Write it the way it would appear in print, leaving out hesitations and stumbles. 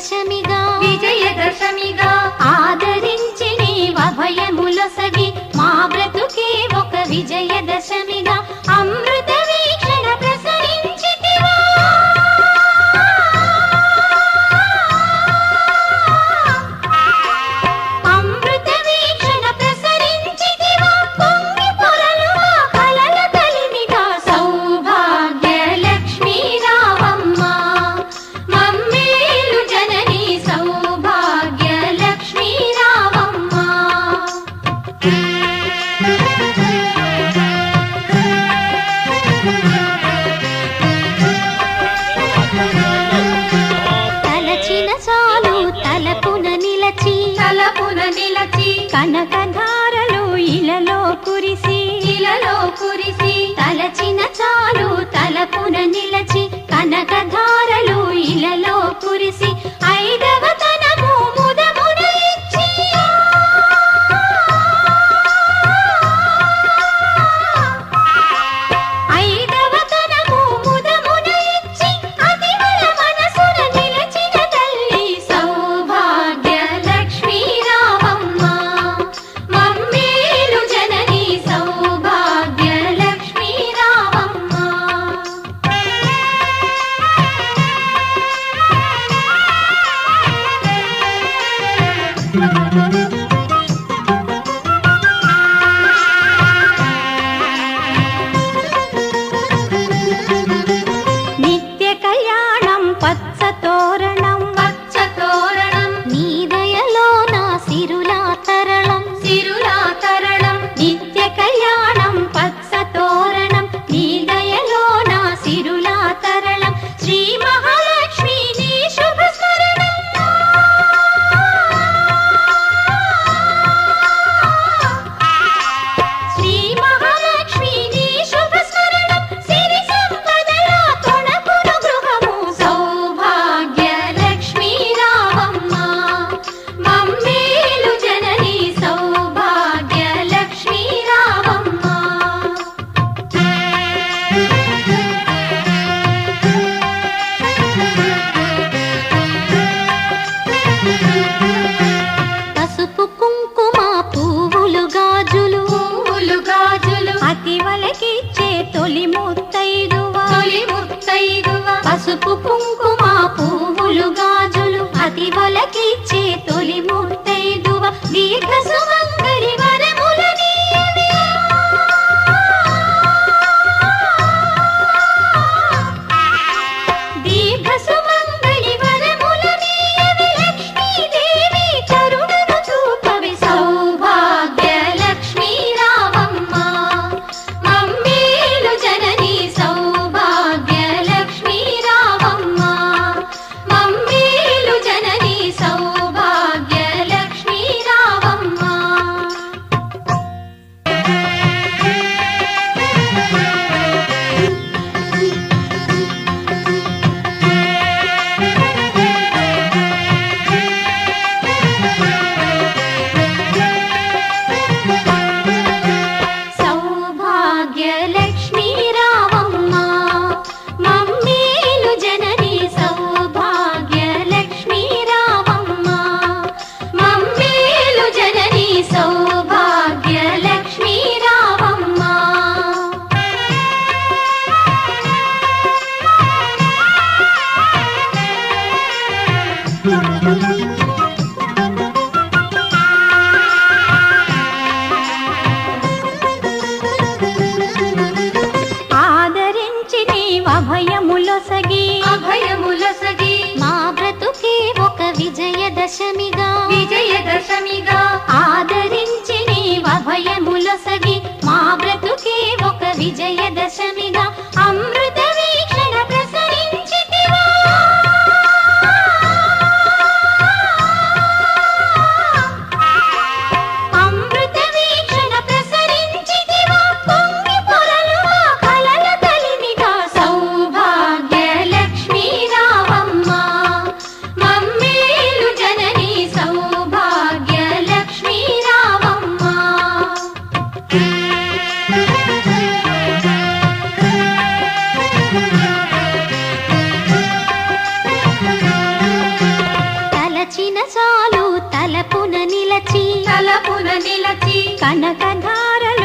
విజయదశమిగా విజయదశమిగా ఆదరించి నీవభయములొసగి మా బ్రతుకే ఒక విజయదశమిగా అమృత వీక్షణ ప్రసరించితివా అమృత వీక్షణ ప్రసరించితివా పొంగి పొరలువా కలల కలిమిగా సౌభాగ్య లక్ష్మీ రావమ్మ మమ్మేలు జననీ సౌభాగ్య లక్ష్మీ రావమ్మ తలచిన చాలు తలపున నిలచి తలపున నిలచి కనకధారలు ఇలలో కురిసి తలచిన చాలు తలపున నిలచి కనకధారలు ఇలలో కురిసి ఐదవ తనము ముదమున ఇచ్చి ఐదవ తనము ముదమున ఇచ్చి అతివల మనసున నిలచిన తల్లి సౌభాగ్య లక్ష్మీ రావమ్మ మమ్మేలు జననీ సౌభాగ్య లక్ష్మీ రావమ్మ నిత్య కళ్యాణం పచ్చ తోరణం పచ్చతోరణం నీ దయలో నా సిరులా తరళం సిరులా తరళం నిత్య కళ్యాణం పచ్చ తోరణం నీ దయలో నా సిరులా తరళం శ్రీ మహాలక్ష్మి నీ శుభ స్మరణం శ్రీ మహాలక్ష్మి నీ శుభ స్మరణం సిరి సంపదల తొణకును గృహము సౌభాగ్య లక్ష్మీ రావమ్మ మమ్మేలు జననీ సౌభాగ్య లక్ష్మీ రావమ్మ పసుపు కుంకుమ పువ్వులు గాజులు పువ్వులు గాజులు అతివలకిచ్చే తొలి ముత్తైదువ తొలి ముత్తైదువ పసుపు కుంకుమ పువ్వులు గాజులు అతివలకిచ్చే తొలి ముత్తైదువ దీర్ఘ సుమంగళి వరములనీయవే దీర్ఘ సుమంగళి వరములనీయవే లక్ష్మీదేవి కరుణను చూపవి సౌభాగ్య లక్ష్మీ రావమ్మ మమ్మేలు జననీ సౌభాగ్య లక్ష్మీ రావమ్మ మమ్మేలు జననీ సౌభాగ్య లక్ష్మీ రావమ్మ సౌభాగ్య లక్ష్మీ రావమ్మ మమ్మేలు జననీ సౌభాగ్య లక్ష్మీ రావమ్మ మమ్మేలు జననీ సౌభాగ్య లక్ష్మీ రావమ్మ ఆదరించి నీవభయములొసగి అభయములసగి మా బ్రతుకే ఒక విజయదశమిగా విజయదశమిగా ఆదరించి నీవభయములొసగి మా బ్రతుకే ఒక విజయదశమిగా అమృత వీక్షణ ప్రసరించితివా అమృత వీక్షణ ప్రసరించితివా పొంగి పొరలువా కలల కలిమిగా సౌభాగ్య లక్ష్మీ రావమ్మ మమ్మేలు జననీ సౌభాగ్య లక్ష్మీ రావమ్మ కనకధార